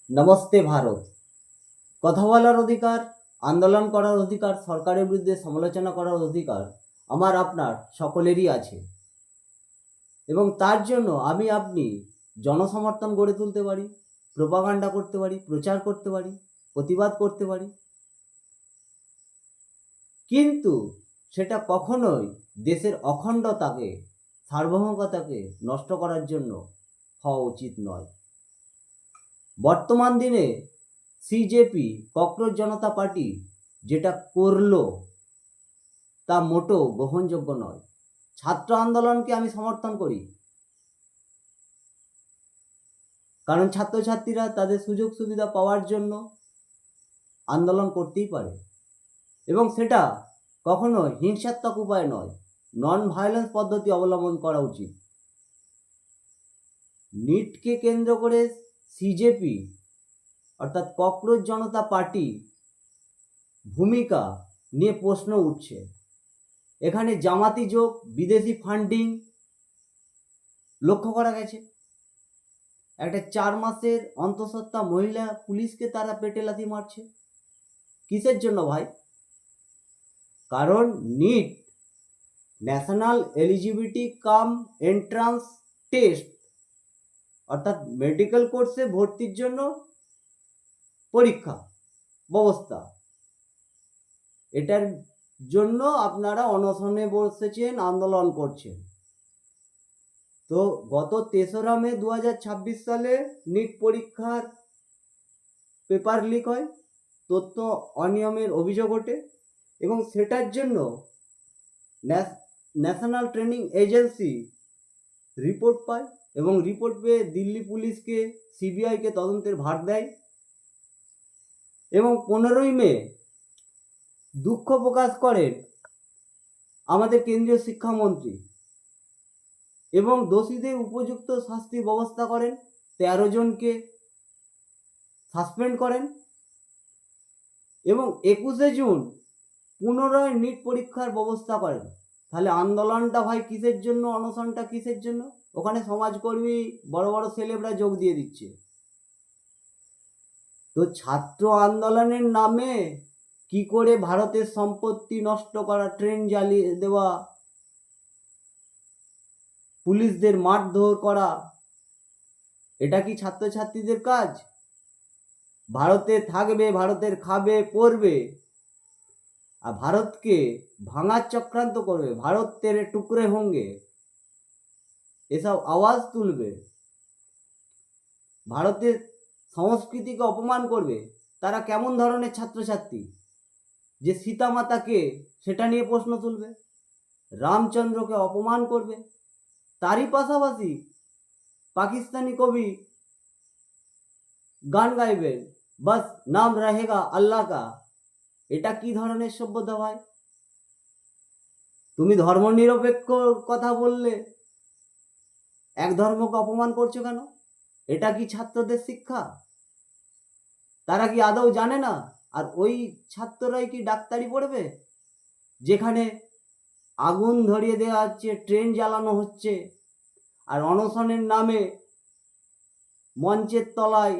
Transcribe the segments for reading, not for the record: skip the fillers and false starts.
নমস্তে ভারত। কথা বলার অধিকার, আন্দোলন করার অধিকার, সরকারের বিরুদ্ধে সমালোচনা করার অধিকার আমার আপনার সকলেরই আছে এবং তার জন্য আপনি জনসমর্থন গড়ে তুলতে পারি, প্রোপাগান্ডা করতে পারি, প্রচার করতে পারি, প্রতিবাদ করতে পারি, কিন্তু সেটা কখনোই দেশের অখণ্ডতাকে, সার্বভৌমতাকে নষ্ট করার জন্য হওয়া উচিত নয়। বর্তমান দিনে সিজেপি, ককরোচ জনতা পার্টি যেটা করলো তা মোটেও গ্রহণযোগ্য নয়। ছাত্র আন্দোলনকে আমি সমর্থন করি, কারণ ছাত্রছাত্রীরা তাদের সুযোগ সুবিধা পাওয়ার জন্য আন্দোলন করতেই পারে এবং সেটা কখনো হিংসাত্মক উপায় নয়, নন ভায়োলেন্স পদ্ধতি অবলম্বন করা উচিত। নিটকে কেন্দ্র করে সিজেপি অর্থাৎ ককরোচ জনতা পার্টি ভূমিকা নিয়ে প্রশ্ন উঠছে। এখানে জামাতি যোগ, বিদেশি ফান্ডিং লক্ষ্য করা গেছে। একটা 4 মাসের অন্তঃসত্ত্বা মহিলা পুলিশকে তারা পেটে লাথি মারছে। কিসের জন্য ভাই? কারণ NEET, national eligibility cum entrance test, অর্থাৎ মেডিকেল কোর্সে ভর্তির জন্য পরীক্ষা ব্যবস্থা, এটার জন্য আপনারা অনশনে বসেছেন, আন্দোলন করছেন। তো গত 3রা মে 2026 সালে নিট পরীক্ষার পেপার লিক হয়, তথ্য অনিয়মের অভিযোগ ওঠে এবং সেটার জন্য ন্যাশনাল ট্রেনিং এজেন্সি রিপোর্ট পায় এবং রিপোর্ট পেয়ে দিল্লি পুলিশকে, সিবিআইকে তদন্তের ভার দেয় এবং 15ই মে দুঃখ প্রকাশ করেন আমাদের কেন্দ্রীয় শিক্ষামন্ত্রী এবং দোষীদের উপযুক্ত শাস্তির ব্যবস্থা করেন। 13 জনকে সাসপেন্ড করেন এবং 21শে জুন পুনরায় নিট পরীক্ষার ব্যবস্থা করেন। তাহলে আন্দোলনটা ভাই কিসের জন্য, অনশনটা কিসের জন্য? ওখানে সমাজকর্মী, বড় বড় সেলেবরা যোগ দিয়ে দিচ্ছে। তো ছাত্র আন্দোলনের নামে কি করে ভারতের সম্পত্তি নষ্ট করা, ট্রেন জ্বালিয়ে দেওয়া, পুলিশদের মারধর করা, এটা কি ছাত্রছাত্রীদের কাজ? ভারতে থাকবে, ভারতের খাবে, পড়বে, আর ভারতকে ভাঙার চক্রান্ত করবে, ভারত তেরে টুকরে হোঙ্গে এসব আওয়াজ তুলবে, ভারতের সংস্কৃতিকে অপমান করবে। তারা কেমন ধরনের ছাত্রছাত্রী যে সীতা মাতাকে সেটা নিয়ে প্রশ্ন তুলবে, রামচন্দ্রকে অপমান করবে, তারই পাশাপাশি পাকিস্তানি কবি গান গাইবেন, বাস নাম রহেগা আল্লাহ কা। এটা কি ধরনের সভ্যতা ভাই? তুমি ধর্মনিরপেক্ষ কথা বললে এক ধর্মকে অপমান করছো কেন? এটা কি ছাত্রদের শিক্ষা? তারা কি আদৌ জানে না? আর ওই ছাত্ররাই কি ডাক্তারি পড়বে যেখানে আগুন ধরিয়ে দেওয়া হচ্ছে, ট্রেন জ্বালানো হচ্ছে, আর অনশনের নামে মঞ্চের তলায়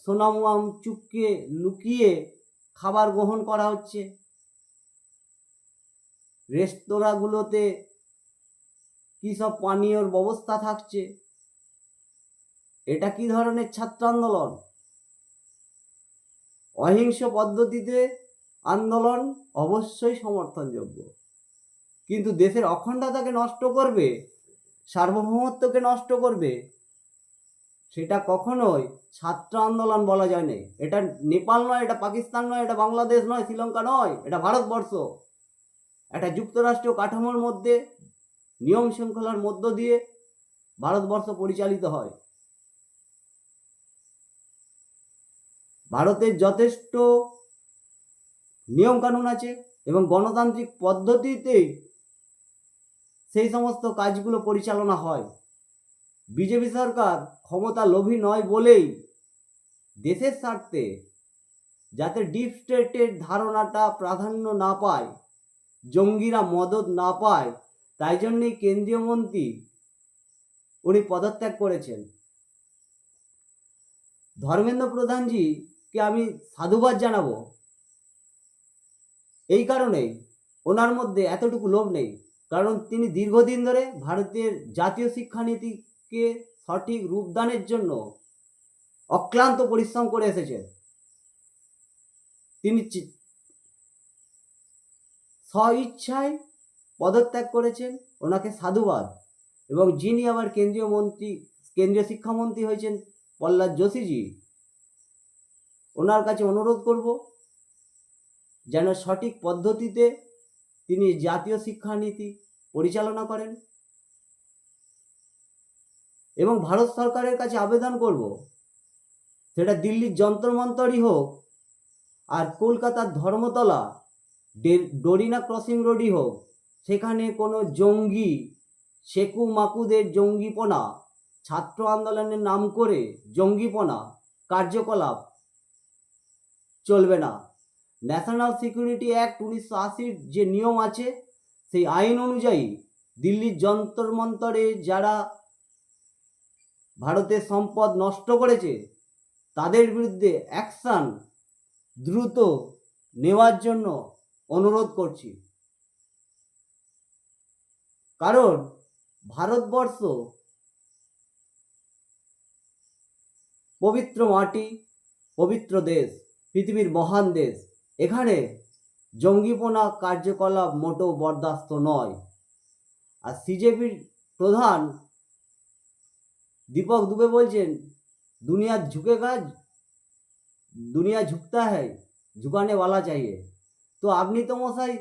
সোনাম চুপকে লুকিয়ে খাবার গ্রহণ করা হচ্ছে, রেস্তোরাঁগুলোতে কি সব পানীয়র ব্যবস্থা থাকছে। এটা কি ধরনের ছাত্র আন্দোলন? অহিংস পদ্ধতিতে আন্দোলন অবশ্যই সমর্থনযোগ্য, কিন্তু দেশের অখণ্ডতাকে নষ্ট করবে, সার্বভৌমত্বকে নষ্ট করবে, সেটা কখনোই ছাত্র আন্দোলন বলা যায় না। এটা নেপাল নয়, এটা পাকিস্তান নয়, এটা বাংলাদেশ নয়, শ্রীলঙ্কা নয়, এটা ভারতবর্ষ। একটা যুক্তরাষ্ট্রীয় কাঠামোর মধ্যে, নিয়ম শৃঙ্খলার মধ্য দিয়ে ভারতবর্ষ পরিচালিত হয়। ভারতের যথেষ্ট নিয়ম কানুন আছে এবং গণতান্ত্রিক পদ্ধতিতেই সেই সমস্ত কাজগুলো পরিচালনা হয়। বিজেপি সরকার ক্ষমতা লোভী নয় বলেই দেশের স্বার্থে যাতে ডিপ স্টেটের ধারণাটা প্রাধান্য না পায়, জঙ্গিরা মদত না পায়, তাই জন্যই কেন্দ্রীয় মন্ত্রী উনি পদত্যাগ করেছেন। ধর্মেন্দ্র প্রধানজিকে আমি সাধুবাদ জানাবো এই কারণেই, ওনার মধ্যে এতটুকু লোভ নেই, কারণ তিনি দীর্ঘদিন ধরে ভারতের জাতীয় শিক্ষানীতিকে সঠিক রূপদানের জন্য অক্লান্ত পরিশ্রম করে এসেছেন। তিনি স্বইচ্ছায় পদত্যাগ করেছেন, ওনাকে সাধুবাদ। এবং যিনি আবার কেন্দ্রীয় শিক্ষামন্ত্রী হয়েছেন প্রহ্লাদ যোশীজি, ওনার কাছে অনুরোধ করব যেন সঠিক পদ্ধতিতে তিনি জাতীয় শিক্ষানীতি পরিচালনা করেন। এবং ভারত সরকারের কাছে আবেদন করব, সেটা দিল্লির যন্তর মন্তরই হোক আর কলকাতার ধর্মতলা ডরিনা ক্রসিং রোডই হোক, সেখানে কোনো জঙ্গি শেকু মাকুদের জঙ্গিপনা, ছাত্র আন্দোলনের নাম করে জঙ্গিপনা কার্যকলাপ চলবে না। ন্যাশনাল সিকিউরিটি অ্যাক্ট 1980 যে নিয়ম আছে, সেই আইন অনুযায়ী দিল্লির যন্তর মন্তরে যারা ভারতের সম্পদ নষ্ট করেছে তাদের বিরুদ্ধে অ্যাকশন দ্রুত নেওয়ার জন্য অনুরোধ করছি। কারণ ভারতবর্ষ পবিত্র মাটি, পবিত্র দেশ, পৃথিবীর মহান দেশ, এখানে জঙ্গিপনা কার্যকলাপ মোটেও বরদাস্ত নয়। আর সিজেপির প্রধান দীপক দুবে বলছেন দুনিয়া ঝুঁকেগা, দুনিয়া ঝুঁকতা হ্যায়, ঝুঁকানে ওয়ালা চাইয়ে। তো আপনি তো মশাই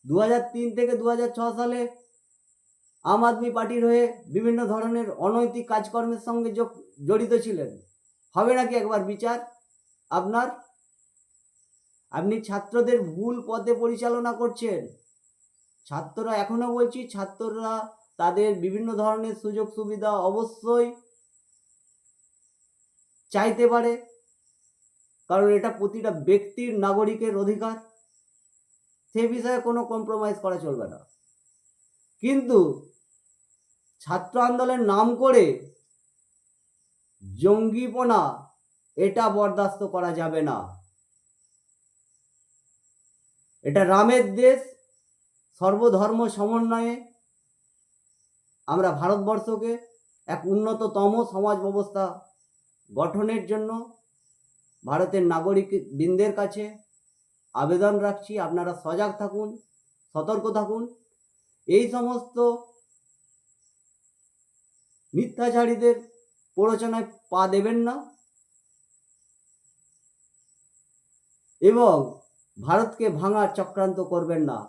2003 থেকে 2006 সালে আম আদমি পার্টির হয়ে বিভিন্ন ধরনের অনৈতিক কাজকর্মের সঙ্গে জড়িত ছিলেন। হবে নাকি একবার বিচার আপনার? আপনি ছাত্রদের ভুল পথে পরিচালনা করছেন। ছাত্ররা, এখনো বলছি, ছাত্ররা তাদের বিভিন্ন ধরনের সুযোগ সুবিধা অবশ্যই চাইতে পারে, কারণ এটা প্রতিটা ব্যক্তির নাগরিকের অধিকার, সে বিষয়ে কোনো কম্প্রোমাইজ করা চলবে না। কিন্তু ছাত্র আন্দোলনের নাম করে জঙ্গিপনা, এটা বরদাস্ত করা যাবে না। এটা রামের দেশ, সর্বধর্ম সমন্বয়ে আমরা ভারতবর্ষকে এক উন্নততম সমাজ ব্যবস্থা গঠনের জন্য ভারতের নাগরিক বৃন্দের কাছে আবেদন রাখছি, আপনারা সজাগ থাকুন, সতর্ক থাকুন, এই সমস্ত মিথ্যাচারীদের প্ররোচনায় পা দেবেন না এবং ভারতকে ভাঙার চক্রান্ত করবেন না।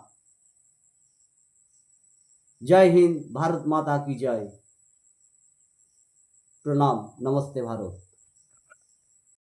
জয় হিন্দ, ভারত মাতা কি জয়। প্রণাম, নমস্তে ভারত।